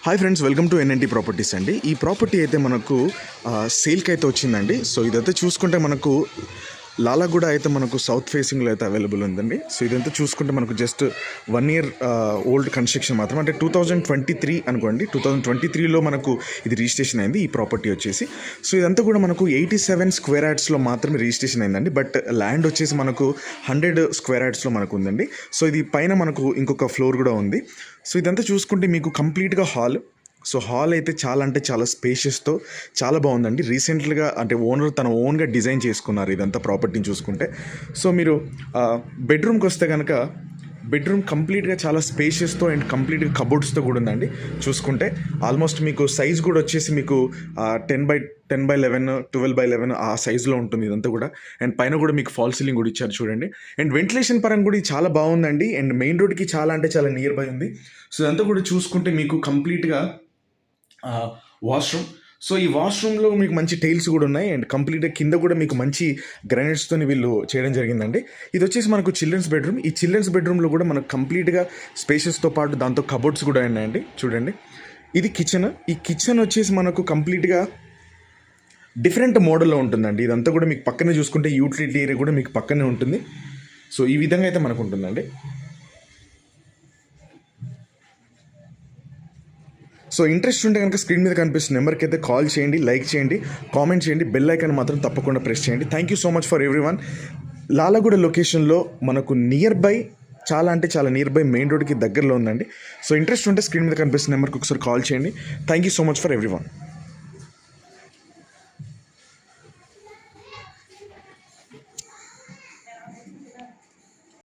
Hi friends, welcome to NNT properties అండి. ఈ property అయితే మనకు సేల్కి అయితే వచ్చిందండి. సో ఇదైతే చూసుకుంటే మనకు లాలాగూడ అయితే మనకు సౌత్ ఫేసింగ్లో అయితే అవైలబుల్ ఉందండి. సో ఇదంతా చూసుకుంటే మనకు జస్ట్ 1 year ఓల్డ్ కన్స్ట్రక్షన్ మాత్రం, అంటే 2023 అనుకోండి. 2023లో మనకు ఇది రిజిస్ట్రేషన్ అయింది ఈ ప్రాపర్టీ వచ్చేసి. సో ఇదంతా కూడా మనకు 87 square yardsలో మాత్రమే రిజిస్ట్రేషన్ అయిందండి. బట్ ల్యాండ్ వచ్చేసి మనకు 100 square yardsలో మనకు ఉందండి. సో ఇది పైన మనకు ఇంకొక ఫ్లోర్ కూడా ఉంది. సో ఇదంతా చూసుకుంటే మీకు కంప్లీట్గా హాల్. సో హాల్ అయితే చాలా అంటే చాలా స్పేషియస్తో చాలా బాగుందండి. రీసెంట్గా అంటే ఓనర్ తన ఓన్గా డిజైన్ చేసుకున్నారు ఇదంతా ప్రాపర్టీని చూసుకుంటే. సో మీరు బెడ్రూమ్కి వస్తే కనుక బెడ్రూమ్ కంప్లీట్గా చాలా స్పేషియస్తో అండ్ కంప్లీట్గా కబోర్డ్స్తో కూడా ఉందండి. చూసుకుంటే ఆల్మోస్ట్ మీకు సైజ్ కూడా వచ్చేసి మీకు 10x10x11 12x11 ఆ సైజులో ఉంటుంది ఇదంతా కూడా. అండ్ పైన కూడా మీకు ఫాల్ సీలింగ్ కూడా ఇచ్చారు చూడండి. అండ్ వెంటిలేషన్ పరంగా కూడా ఇది చాలా బాగుందండి. అండ్ మెయిన్ రోడ్కి చాలా అంటే చాలా నియర్ బై ఉంది. సో ఇదంతా కూడా చూసుకుంటే మీకు కంప్లీట్గా వాష్రూమ్. సో ఈ వాష్రూమ్లో మీకు మంచి టైల్స్ కూడా ఉన్నాయి. అండ్ కంప్లీట్గా కింద కూడా మీకు మంచి గ్రానైట్స్తో వీళ్ళు చేయడం జరిగిందండి. ఇది వచ్చేసి మనకు చిల్డ్రన్స్ బెడ్రూమ్. ఈ చిల్డ్రన్స్ బెడ్రూమ్లో కూడా మనకు కంప్లీట్గా స్పేసెస్తో పాటు దాంతో కబోర్డ్స్ కూడా ఉన్నాయండి. చూడండి, ఇది కిచెన్. ఈ కిచెన్ వచ్చేసి మనకు కంప్లీట్గా డిఫరెంట్ మోడల్లో ఉంటుందండి. ఇదంతా కూడా మీకు పక్కనే చూసుకుంటే యూటిలిటీ ఏరియా కూడా మీకు పక్కనే ఉంటుంది. సో ఈ విధంగా అయితే మనకు ఉంటుందండి. సో ఇంట్రెస్ట్ ఉంటే కనుక స్క్రీన్ మీద కనిపిస్తున్న నెంబర్కి అయితే కాల్ చేయండి, లైక్ చేయండి, కామెంట్ చేయండి, బెల్ ఐకాన్ మాత్రం తప్పకుండా ప్రెస్ చేయండి. Thank you so much for everyone. Lalaguda లొకేషన్లో మనకు నియర్ బై, చాలా అంటే చాలా నియర్ బై మెయిన్ రోడ్కి దగ్గరలో ఉందండి. సో ఇంట్రెస్ట్ ఉంటే స్క్రీన్ మీద కనిపిస్తున్న నెంబర్కి ఒకసారి కాల్ చేయండి. Thank you so much for everyone.